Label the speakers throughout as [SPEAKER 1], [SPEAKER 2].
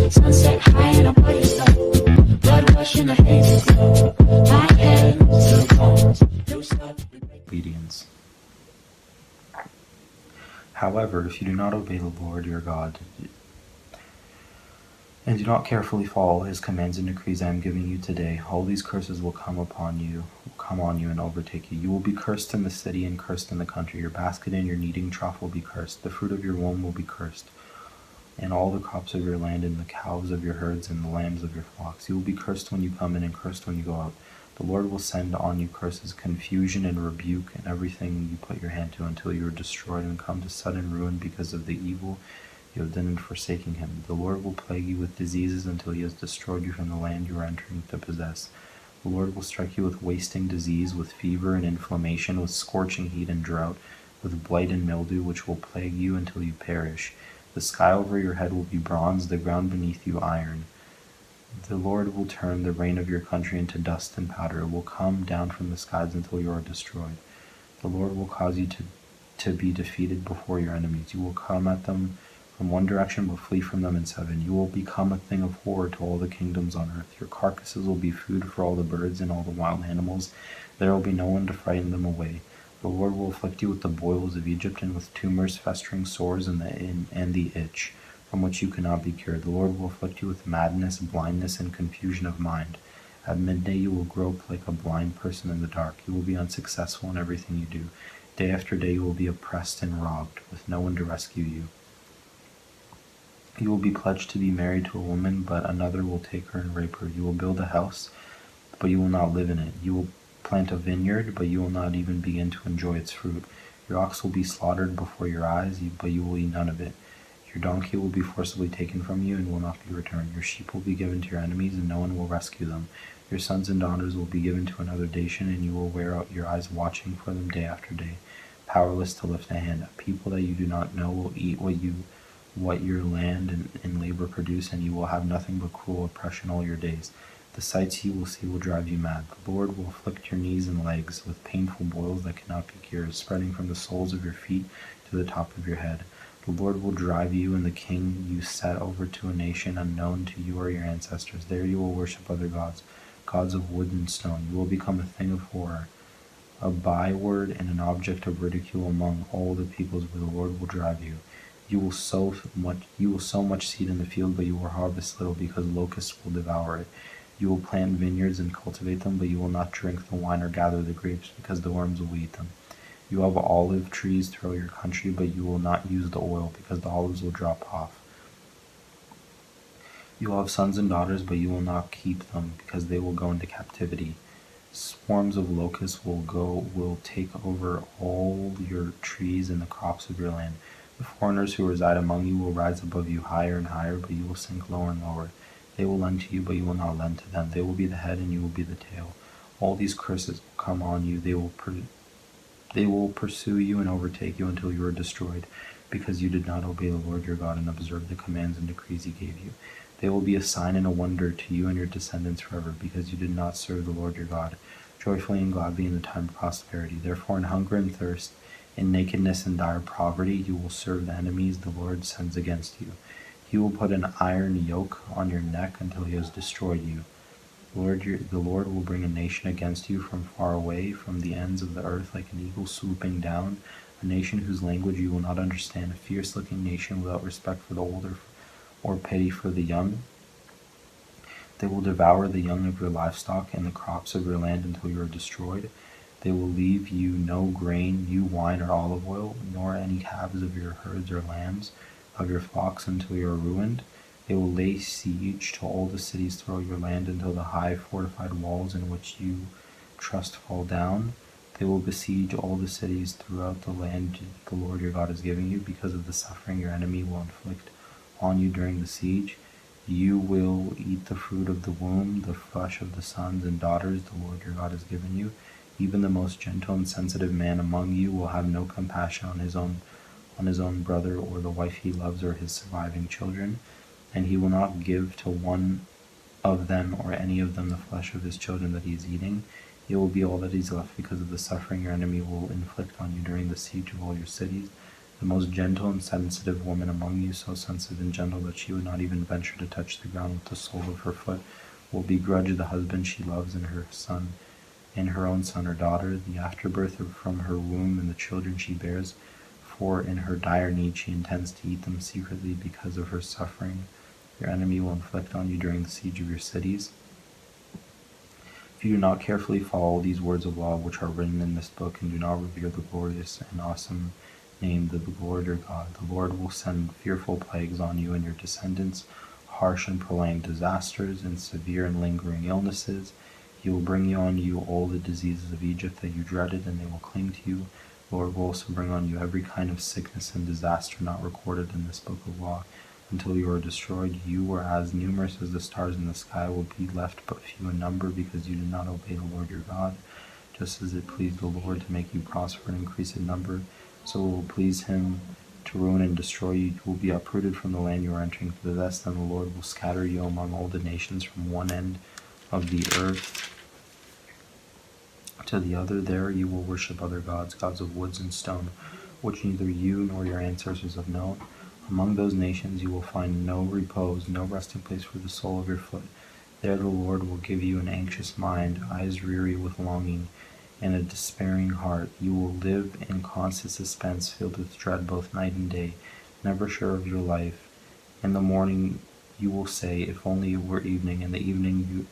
[SPEAKER 1] Sunset high and I'm by your side. Blood rush in a hazy glow. My hands to the bones. Loose up.
[SPEAKER 2] Obedience. However, if you do not obey the Lord your God, and do not carefully follow his commands and decrees I am giving you today, all these curses will come on you and overtake you. You will be cursed in the city and cursed in the country. Your basket and your kneading trough will be cursed. The fruit of your womb will be cursed, and all the crops of your land, and the calves of your herds, and the lambs of your flocks. You will be cursed when you come in, and cursed when you go out. The Lord will send on you curses, confusion, and rebuke, and everything you put your hand to, until you are destroyed and come to sudden ruin because of the evil you have done in forsaking him. The Lord will plague you with diseases until he has destroyed you from the land you are entering to possess. The Lord will strike you with wasting disease, with fever and inflammation, with scorching heat and drought, with blight and mildew, which will plague you until you perish. The sky over your head will be bronze, the ground beneath you iron. The Lord will turn the rain of your country into dust and powder. It will come down from the skies until you are destroyed. The Lord will cause you to be defeated before your enemies. You will come at them from one direction, but flee from them in seven. You will become a thing of horror to all the kingdoms on earth. Your carcasses will be food for all the birds and all the wild animals. There will be no one to frighten them away. The Lord will afflict you with the boils of Egypt, and with tumors, festering sores, and the itch, from which you cannot be cured. The Lord will afflict you with madness, blindness, and confusion of mind. At midday you will grope like a blind person in the dark. You will be unsuccessful in everything you do. Day after day you will be oppressed and robbed, with no one to rescue you. You will be pledged to be married to a woman, but another will take her and rape her. You will build a house, but you will not live in it. You will plant a vineyard, but you will not even begin to enjoy its fruit. Your ox will be slaughtered before your eyes, but you will eat none of it. Your donkey will be forcibly taken from you and will not be returned. Your sheep will be given to your enemies, and no one will rescue them. Your sons and daughters will be given to another nation, and you will wear out your eyes watching for them day after day, powerless to lift a hand. A people that you do not know will eat what your land and labor produce, and you will have nothing but cruel oppression all your days. The sights you will see will drive you mad. The Lord will afflict your knees and legs with painful boils that cannot be cured, spreading from the soles of your feet to the top of your head. The Lord will drive you and the king you set over to a nation unknown to you or your ancestors. There you will worship other gods, gods of wood and stone. You will become a thing of horror, a byword and an object of ridicule among all the peoples where the Lord will drive you. You will sow much seed in the field, but you will harvest little, because locusts will devour it. You will plant vineyards and cultivate them, but you will not drink the wine or gather the grapes, because the worms will eat them. You have olive trees throughout your country, but you will not use the oil, because the olives will drop off. You will have sons and daughters, but you will not keep them, because they will go into captivity. Swarms of locusts will take over all your trees and the crops of your land. The foreigners who reside among you will rise above you higher and higher, but you will sink lower and lower. They will lend to you, but you will not lend to them. They will be the head, and you will be the tail. All these curses will come on you. They will pursue you and overtake you until you are destroyed, because you did not obey the Lord your God and observe the commands and decrees he gave you. They will be a sign and a wonder to you and your descendants forever, because you did not serve the Lord your God joyfully and gladly in the time of prosperity. Therefore, in hunger and thirst, in nakedness and dire poverty, you will serve the enemies the Lord sends against you. He will put an iron yoke on your neck until he has destroyed you. The Lord will bring a nation against you from far away, from the ends of the earth, like an eagle swooping down, a nation whose language you will not understand, a fierce-looking nation without respect for the older or pity for the young. They will devour the young of your livestock and the crops of your land until you are destroyed. They will leave you no grain, new wine, or olive oil, nor any calves of your herds or lambs of your flocks until you are ruined. They will lay siege to all the cities throughout your land until the high fortified walls in which you trust fall down. They will besiege all the cities throughout the land the Lord your God is giving you, because of the suffering your enemy will inflict on you during the siege. You will eat the fruit of the womb, the flesh of the sons and daughters the Lord your God has given you. Even the most gentle and sensitive man among you will have no compassion on his own brother or the wife he loves or his surviving children, and he will not give to one of them or any of them the flesh of his children that he is eating. It will be all that is left because of the suffering your enemy will inflict on you during the siege of all your cities. The most gentle and sensitive woman among you, so sensitive and gentle that she would not even venture to touch the ground with the sole of her foot, will begrudge the husband she loves and her own son or daughter, the afterbirth from her womb and the children she bears, for in her dire need she intends to eat them secretly because of her suffering your enemy will inflict on you during the siege of your cities. If you do not carefully follow these words of law which are written in this book, and do not revere the glorious and awesome name of the Lord your God, the Lord will send fearful plagues on you and your descendants, harsh and prolonged disasters, and severe and lingering illnesses. He will bring on you all the diseases of Egypt that you dreaded, and they will cling to you. The Lord will also bring on you every kind of sickness and disaster not recorded in this book of law, until you are destroyed. You are as numerous as the stars in the sky, will be left but few in number, because you did not obey the Lord your God. Just as it pleased the Lord to make you prosper and increase in number, so it will please him to ruin and destroy you. You will be uprooted from the land you are entering to possess, and the Lord will scatter you among all the nations from one end of the earth to the other. There you will worship other gods, gods of woods and stone, which neither you nor your ancestors have known. Among those nations you will find no repose, no resting place for the sole of your foot. There the Lord will give you an anxious mind, eyes weary with longing, and a despairing heart. You will live in constant suspense, filled with dread both night and day, never sure of your life. In the morning you will say, if only it were evening, in the evening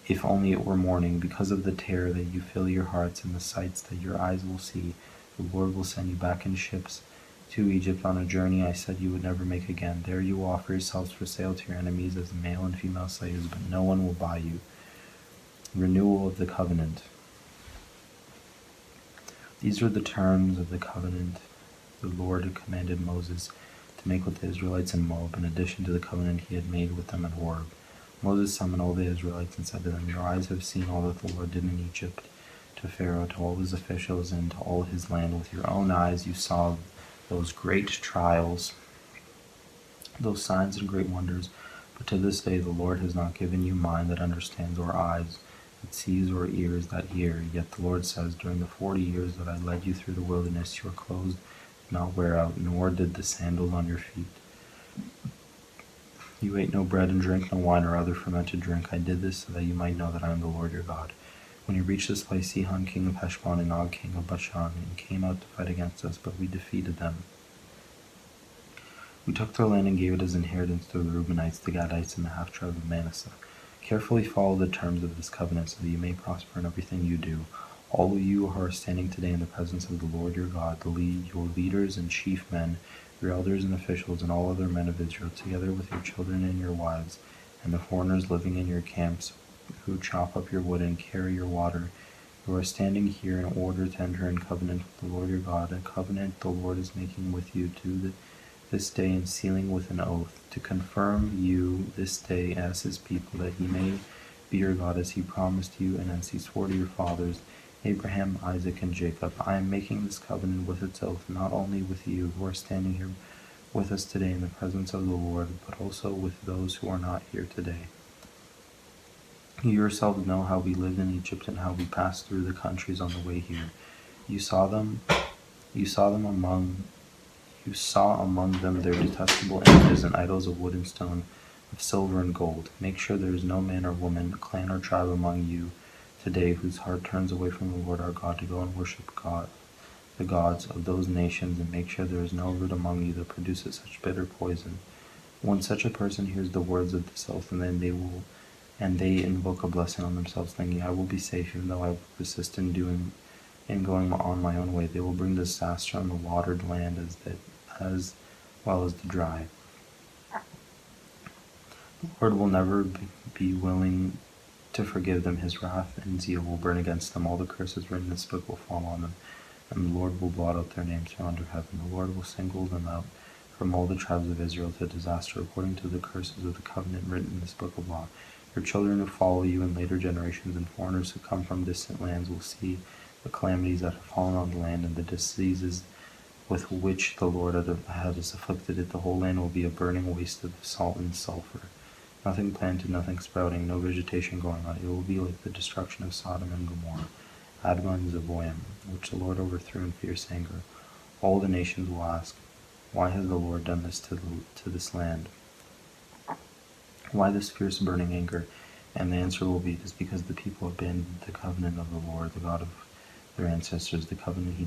[SPEAKER 2] if only it were morning, because of the terror that you fill your hearts and the sights that your eyes will see. The Lord will send you back in ships to Egypt on a journey I said you would never make again. There you will offer yourselves for sale to your enemies as male and female slaves, but no one will buy you. Renewal of the covenant. These are the terms of the covenant the Lord had commanded Moses to make with the Israelites in Moab, in addition to the covenant he had made with them at Horeb. Moses summoned all the Israelites and said to them, your eyes have seen all that the Lord did in Egypt, to Pharaoh, to all his officials, and to all his land. With your own eyes you saw those great trials, those signs and great wonders. But to this day the Lord has not given you mind that understands, or eyes that sees, or ears that hear. Yet the Lord says, during the 40 years that I led you through the wilderness, your clothes did not wear out, nor did the sandals on your feet. You ate no bread and drank no wine or other fermented drink. I did this so that you might know that I am the Lord your God. When you reached this place, Sihon king of Heshbon and Og king of Bashan came out to fight against us, but we defeated them. We took their land and gave it as inheritance to the Reubenites, the Gadites, and the half-tribe of Manasseh. Carefully follow the terms of this covenant so that you may prosper in everything you do. All of you who are standing today in the presence of the Lord your God, your leaders and chief men, your elders and officials, and all other men of Israel, together with your children and your wives, and the foreigners living in your camps, who chop up your wood and carry your water, you are standing here in order to enter in covenant with the Lord your God, a covenant the Lord is making with you this day, and sealing with an oath, to confirm you this day as his people, that he may be your God as he promised you, and as he swore to your fathers, Abraham, Isaac, and Jacob. I am making this covenant with its oath, not only with you who are standing here with us today in the presence of the Lord, but also with those who are not here today. You yourselves know how we lived in Egypt and how we passed through the countries on the way here. You saw among them their detestable images and idols of wood and stone, of silver and gold. Make sure there is no man or woman, clan or tribe among you today whose heart turns away from the Lord our God to go and worship the gods of those nations, and make sure there is no root among you that produces such bitter poison. When such a person hears the words of this oath, and then they invoke a blessing on themselves, thinking, I will be safe even though I persist in going on my own way, they will bring disaster on the watered land as well as the dry. The Lord will never be willing to forgive them. His wrath and zeal will burn against them. All the curses written in this book will fall on them, and the Lord will blot out their names from under heaven. The Lord will single them out from all the tribes of Israel to disaster, according to the curses of the covenant written in this book of law. Your children who follow you in later generations, and foreigners who come from distant lands, will see the calamities that have fallen on the land, and the diseases with which the Lord has afflicted it. The whole land will be a burning waste of salt and sulfur. Nothing planted, nothing sprouting, no vegetation going on. It will be like the destruction of Sodom and Gomorrah, Admah and Zeboim, which the Lord overthrew in fierce anger. All the nations will ask, why has the Lord done this to this land? Why this fierce burning anger? And the answer will be, it is because the people abandoned the covenant of the Lord, the God of their ancestors, the covenant he